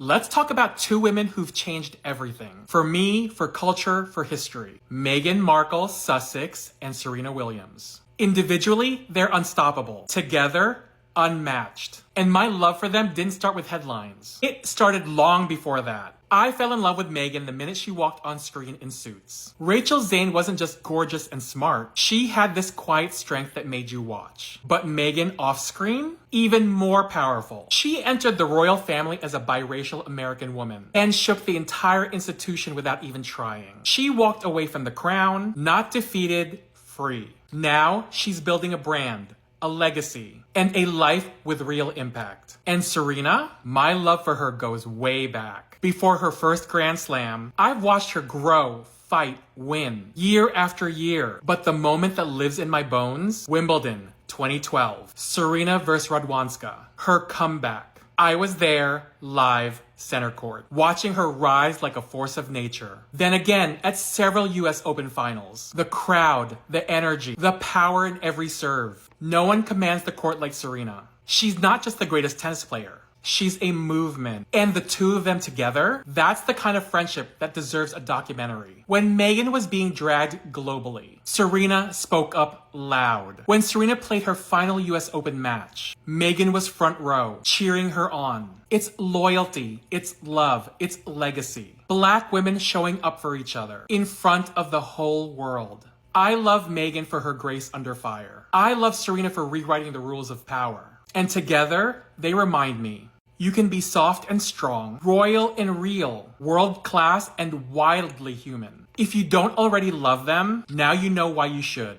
Let's talk about two women who've changed everything. For me, for culture, for history. Meghan Markle, Sussex, and Serena Williams. Individually, they're unstoppable. Together, unmatched. And my love for them didn't start with headlines. It started long before that. I fell in love with Meghan the minute she walked on screen in Suits. Rachel Zane wasn't just gorgeous and smart. She had this quiet strength that made you watch. But Meghan off screen? Even more powerful. She entered the royal family as a biracial American woman and shook the entire institution without even trying. She walked away from the crown, not defeated, free. Now she's building a brand, a legacy, and a life with real impact. And Serena, my love for her goes way back. Before her first Grand Slam, I've watched her grow, fight, win, year after year. But the moment that lives in my bones, Wimbledon, 2012. Serena vs. Radwanska. Her comeback. I was there, live, center court, watching her rise like a force of nature. Then again, at several US Open finals. The crowd, the energy, the power in every serve. No one commands the court like Serena. She's not just the greatest tennis player. She's a movement. And the two of them together, that's the kind of friendship that deserves a documentary. When Meghan was being dragged globally, Serena spoke up loud. When Serena played her final US Open match, Meghan was front row, cheering her on. It's loyalty, it's love, it's legacy. Black women showing up for each other in front of the whole world. I love Meghan for her grace under fire. I love Serena for rewriting the rules of power. And together, they remind me, you can be soft and strong, royal and real, world-class and wildly human. If you don't already love them, now you know why you should.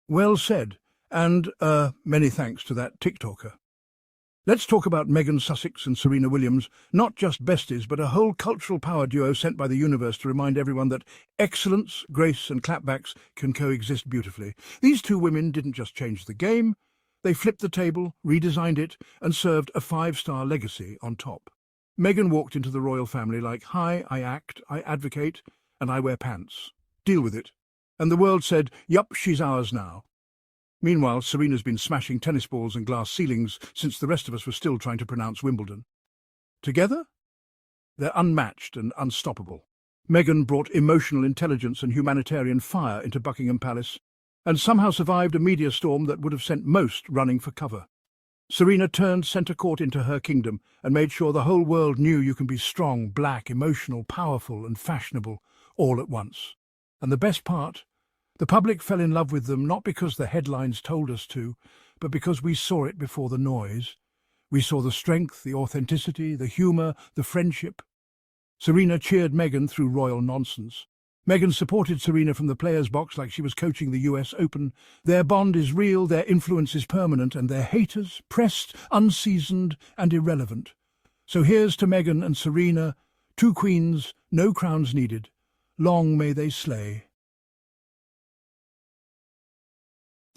Well said, and many thanks to that TikToker. Let's talk about Meghan Sussex and Serena Williams, not just besties, but a whole cultural power duo sent by the universe to remind everyone that excellence, grace and clapbacks can coexist beautifully. These two women didn't just change the game, they flipped the table, redesigned it, and served a 5-star legacy on top. Meghan walked into the royal family like, "Hi, I act, I advocate, and I wear pants. Deal with it." And the world said, "Yup, she's ours now." Meanwhile, Serena's been smashing tennis balls and glass ceilings since the rest of us were still trying to pronounce Wimbledon. Together, they're unmatched and unstoppable. Meghan brought emotional intelligence and humanitarian fire into Buckingham Palace, and somehow survived a media storm that would have sent most running for cover. Serena turned centre court into her kingdom and made sure the whole world knew you can be strong, black, emotional, powerful and fashionable all at once. And the best part? The public fell in love with them not because the headlines told us to, but because we saw it before the noise. We saw the strength, the authenticity, the humour, the friendship. Serena cheered Meghan through royal nonsense. Meghan supported Serena from the players' box like she was coaching the US Open. Their bond is real, their influence is permanent, and their haters, pressed, unseasoned, and irrelevant. So here's to Meghan and Serena, two queens, no crowns needed. Long may they slay.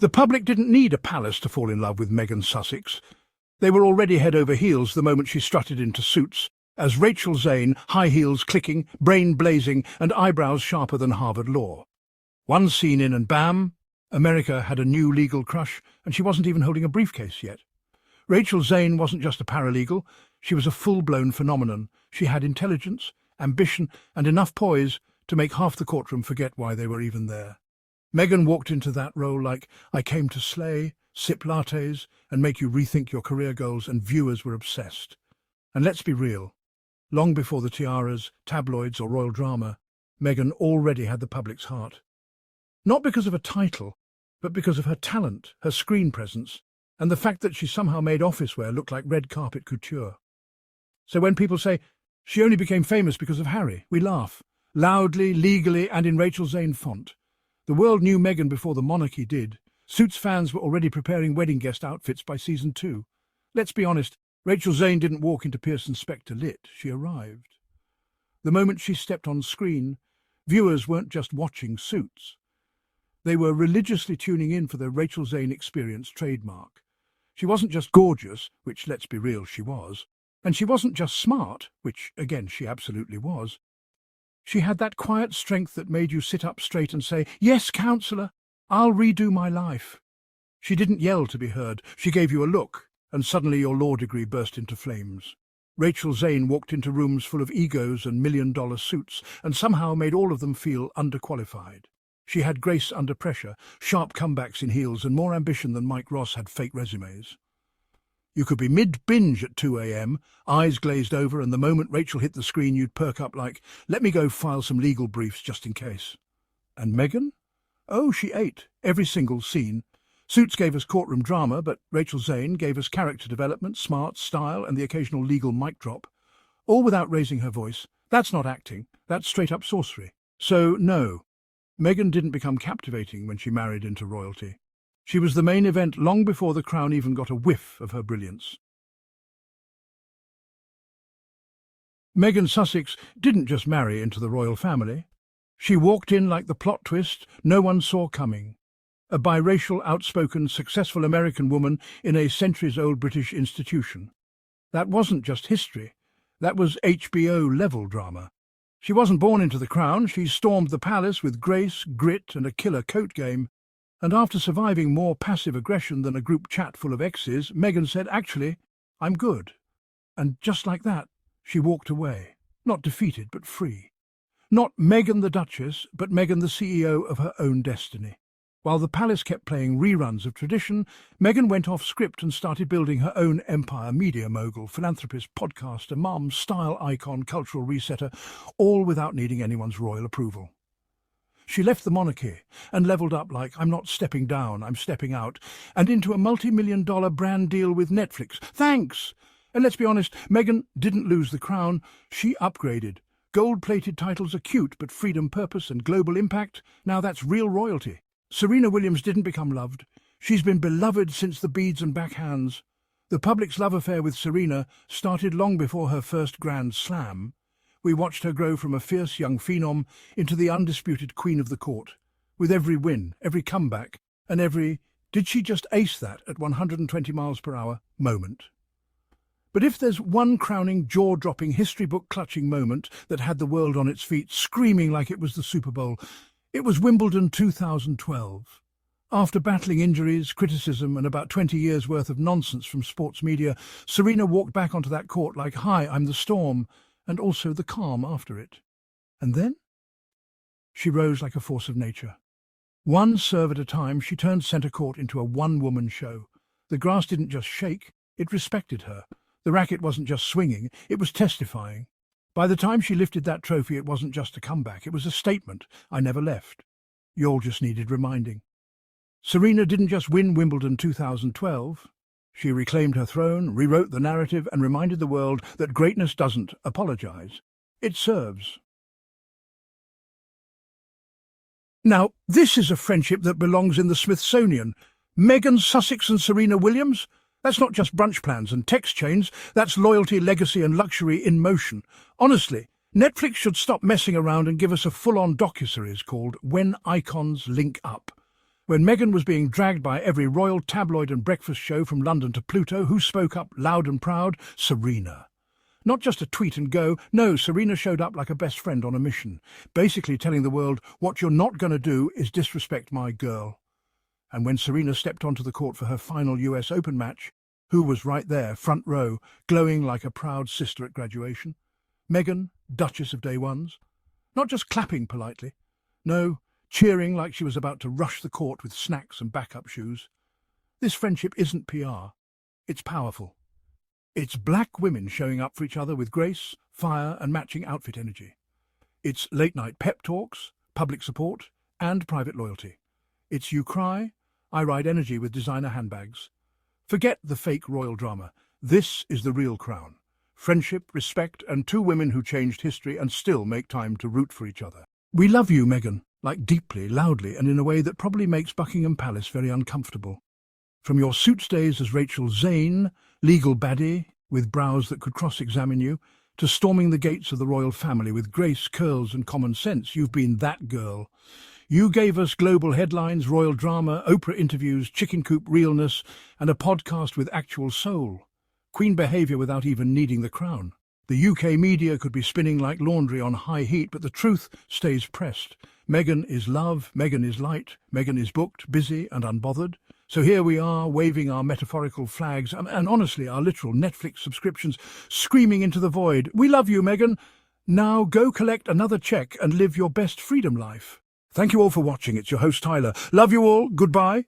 The public didn't need a palace to fall in love with Meghan Sussex. They were already head over heels the moment she strutted into Suits, as Rachel Zane, high heels clicking, brain blazing, and eyebrows sharper than Harvard law. One scene in and bam, America had a new legal crush, and she wasn't even holding a briefcase yet. Rachel Zane wasn't just a paralegal, she was a full-blown phenomenon. She had intelligence, ambition, and enough poise to make half the courtroom forget why they were even there. Meghan walked into that role like, "I came to slay, sip lattes, and make you rethink your career goals," and viewers were obsessed. And let's be real. Long before the tiaras, tabloids or royal drama, Meghan already had the public's heart. Not because of a title, but because of her talent, her screen presence, and the fact that she somehow made office wear look like red carpet couture. So when people say, she only became famous because of Harry, we laugh, loudly, legally, and in Rachel Zane font. The world knew Meghan before the monarchy did. Suits fans were already preparing wedding guest outfits by season 2. Let's be honest, Rachel Zane didn't walk into Pearson Spectre lit, she arrived. The moment she stepped on screen, viewers weren't just watching Suits. They were religiously tuning in for the Rachel Zane Experience trademark. She wasn't just gorgeous, which, let's be real, she was, and she wasn't just smart, which, again, she absolutely was. She had that quiet strength that made you sit up straight and say, "Yes, counsellor, I'll redo my life." She didn't yell to be heard. She gave you a look, and suddenly your law degree burst into flames. Rachel Zane walked into rooms full of egos and million-dollar suits and somehow made all of them feel underqualified. She had grace under pressure, sharp comebacks in heels, and more ambition than Mike Ross had fake resumes. You could be mid-binge at 2 a.m., eyes glazed over, and the moment Rachel hit the screen you'd perk up like, let me go file some legal briefs just in case. And Meghan? Oh, she ate every single scene. Suits gave us courtroom drama, but Rachel Zane gave us character development, smart, style, and the occasional legal mic drop. All without raising her voice. That's not acting, that's straight-up sorcery. So, no, Meghan didn't become captivating when she married into royalty. She was the main event long before the crown even got a whiff of her brilliance. Meghan Sussex didn't just marry into the royal family. She walked in like the plot twist no one saw coming. A biracial, outspoken, successful American woman in a centuries-old British institution. That wasn't just history. That was HBO-level drama. She wasn't born into the crown. She stormed the palace with grace, grit, and a killer coat game. And after surviving more passive aggression than a group chat full of exes, Meghan said, actually, I'm good. And just like that, she walked away. Not defeated, but free. Not Meghan the Duchess, but Meghan the CEO of her own destiny. While the palace kept playing reruns of tradition, Meghan went off script and started building her own empire, media mogul, philanthropist, podcaster, mum, style icon, cultural resetter, all without needing anyone's royal approval. She left the monarchy and leveled up like, I'm not stepping down, I'm stepping out, and into a multi-million-dollar brand deal with Netflix. Thanks! And let's be honest, Meghan didn't lose the crown, she upgraded. Gold-plated titles are cute, but freedom, purpose, and global impact, now that's real royalty. Serena Williams didn't become loved. She's been beloved since the beads and backhands. The public's love affair with Serena started long before her first Grand Slam. We watched her grow from a fierce young phenom into the undisputed queen of the court. With every win, every comeback, and every, did she just ace that at 120 miles per hour moment? But if there's one crowning, jaw-dropping, history-book-clutching moment that had the world on its feet, screaming like it was the Super Bowl, it was Wimbledon 2012. After battling injuries, criticism, and about 20 years' worth of nonsense from sports media, Serena walked back onto that court like, hi, I'm the storm, and also the calm after it. And then? She rose like a force of nature. One serve at a time, she turned centre court into a one-woman show. The grass didn't just shake, it respected her. The racket wasn't just swinging, it was testifying. By the time she lifted that trophy, it wasn't just a comeback, it was a statement. I never left. You all just needed reminding. Serena didn't just win Wimbledon 2012. She reclaimed her throne, rewrote the narrative, and reminded the world that greatness doesn't apologize. It serves. Now, this is a friendship that belongs in the Smithsonian. Meghan Sussex and Serena Williams? That's not just brunch plans and text chains, that's loyalty, legacy and luxury in motion. Honestly, Netflix should stop messing around and give us a full-on docuseries called When Icons Link Up. When Meghan was being dragged by every royal tabloid and breakfast show from London to Pluto, who spoke up loud and proud? Serena. Not just a tweet and go, no, Serena showed up like a best friend on a mission, basically telling the world, what you're not going to do is disrespect my girl. And when Serena stepped onto the court for her final US Open match, who was right there, front row, glowing like a proud sister at graduation? Meghan, Duchess of Day Ones. Not just clapping politely. No, cheering like she was about to rush the court with snacks and backup shoes. This friendship isn't PR. It's powerful. It's black women showing up for each other with grace, fire, and matching outfit energy. It's late-night pep talks, public support, and private loyalty. It's you cry, I ride energy with designer handbags. Forget the fake royal drama. This is the real crown. Friendship, respect, and two women who changed history and still make time to root for each other. We love you, Meghan, like deeply, loudly, and in a way that probably makes Buckingham Palace very uncomfortable. From your suits days as Rachel Zane, legal baddie with brows that could cross-examine you, to storming the gates of the royal family with grace, curls, and common sense, you've been that girl. You gave us global headlines, royal drama, Oprah interviews, chicken coop realness, and a podcast with actual soul. Queen behaviour without even needing the crown. The UK media could be spinning like laundry on high heat, but the truth stays pressed. Meghan is love, Meghan is light, Meghan is booked, busy and unbothered. So here we are, waving our metaphorical flags and honestly our literal Netflix subscriptions, screaming into the void. We love you, Meghan. Now go collect another check and live your best freedom life. Thank you all for watching. It's your host, Tyler. Love you all. Goodbye.